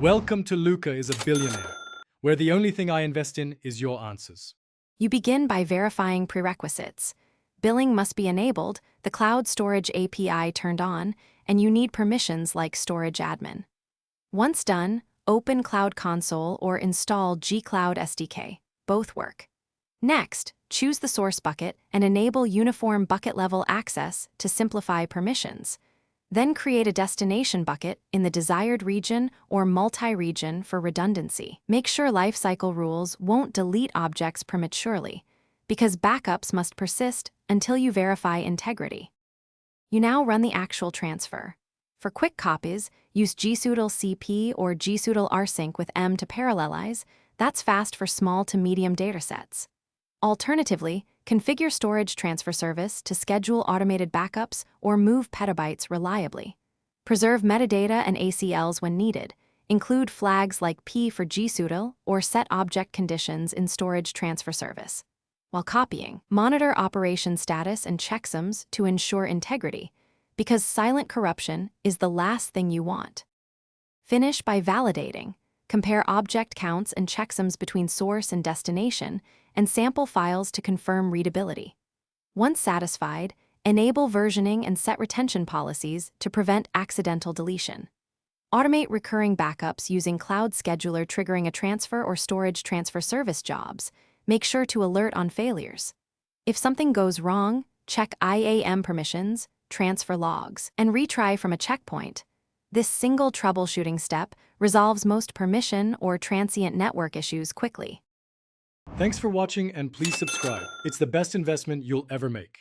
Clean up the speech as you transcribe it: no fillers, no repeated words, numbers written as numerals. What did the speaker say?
Welcome to Luca is a billionaire, where the only thing I invest in is your answers. You begin by verifying prerequisites. Billing must be enabled, the cloud storage API turned on, and you need permissions like storage admin. Once done, open Cloud Console or install G-Cloud SDK. Both work. Next, choose the source bucket and enable uniform bucket-level access to simplify permissions. Then create a destination bucket in the desired region or multi-region for redundancy. Make sure lifecycle rules won't delete objects prematurely, because backups must persist until you verify integrity. You now run the actual transfer. For quick copies, use gsutil CP or gsutil rsync with M to parallelize. That's fast for small to medium datasets. Alternatively, configure storage transfer service to schedule automated backups or move petabytes reliably. Preserve metadata and ACLs when needed. Include flags like P for gsutil or set object conditions in storage transfer service. While copying, monitor operation status and checksums to ensure integrity, because silent corruption is the last thing you want. Finish by validating. Compare object counts and checksums between source and destination, and sample files to confirm readability. Once satisfied, enable versioning and set retention policies to prevent accidental deletion. Automate recurring backups using Cloud Scheduler triggering a transfer or storage transfer service jobs. Make sure to alert on failures. If something goes wrong, check IAM permissions, transfer logs, and retry from a checkpoint. This single troubleshooting step resolves most permission or transient network issues quickly. Thanks for watching and please subscribe. It's the best investment you'll ever make.